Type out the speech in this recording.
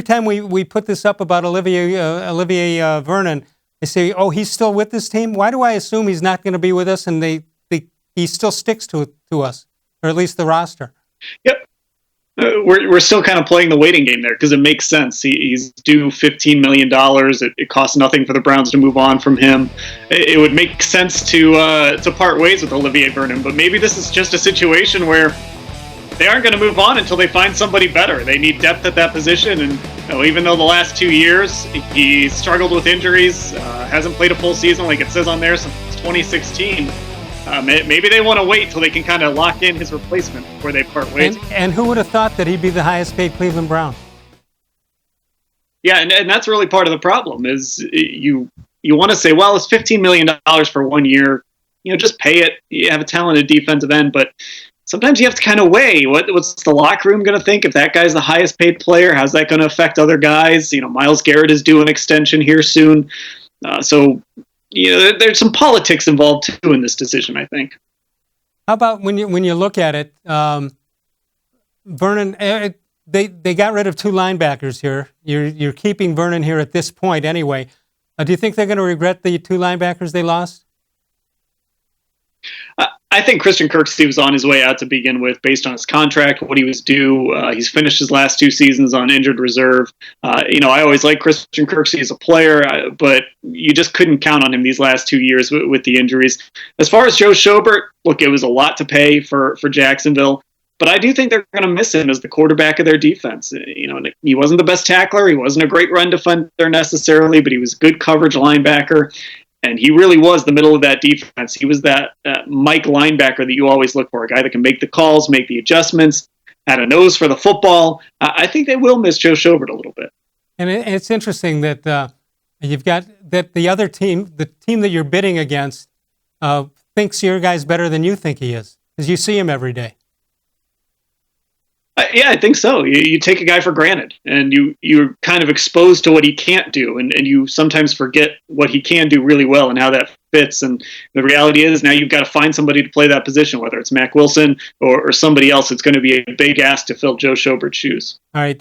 time we put this up about Olivier Vernon, they say, "Oh, he's still with this team." Why do I assume he's not going to be with us? And he still sticks to us, or at least the roster. Yep. We're still kind of playing the waiting game there because it makes sense. He's due $15 million. It costs nothing for the Browns to move on from him. It would make sense to part ways with Olivier Vernon, but maybe this is just a situation where they aren't going to move on until they find somebody better. They need depth at that position, and even though the last 2 years he struggled with injuries, hasn't played a full season like it says on there since 2016. Maybe they want to wait till they can kind of lock in his replacement before they part ways. And who would have thought that he'd be the highest paid Cleveland Brown? Yeah, and that's really part of the problem is you want to say, well, it's $15 million for 1 year. Just pay it. You have a talented defensive end, but sometimes you have to kind of weigh what's the locker room going to think if that guy's the highest paid player. How's that going to affect other guys? Myles Garrett is due an extension here soon, so. There's some politics involved too in this decision, I think. How about when you look at it, Vernon? They got rid of 2 linebackers here. You're keeping Vernon here at this point anyway. Do you think they're going to regret the 2 linebackers they lost? I think Christian Kirksey was on his way out to begin with based on his contract, what he was due. He's finished his last 2 seasons on injured reserve. I always liked Christian Kirksey as a player, but you just couldn't count on him these last 2 years with the injuries. As far as Joe Schobert, look, it was a lot to pay for Jacksonville, but I do think they're going to miss him as the quarterback of their defense. He wasn't the best tackler. He wasn't a great run defender necessarily, but he was a good coverage linebacker. And he really was the middle of that defense. He was that Mike linebacker that you always look for, a guy that can make the calls, make the adjustments, had a nose for the football. I think they will miss Joe Schobert a little bit. And it's interesting that you've got that the other team, the team that you're bidding against, thinks your guy's better than you think he is, because you see him every day. Yeah, I think so. You take a guy for granted, and you're kind of exposed to what he can't do, and you sometimes forget what he can do really well and how that fits. And the reality is now you've got to find somebody to play that position, whether it's Mack Wilson or somebody else. It's going to be a big ask to fill Joe Schobert's shoes. All right.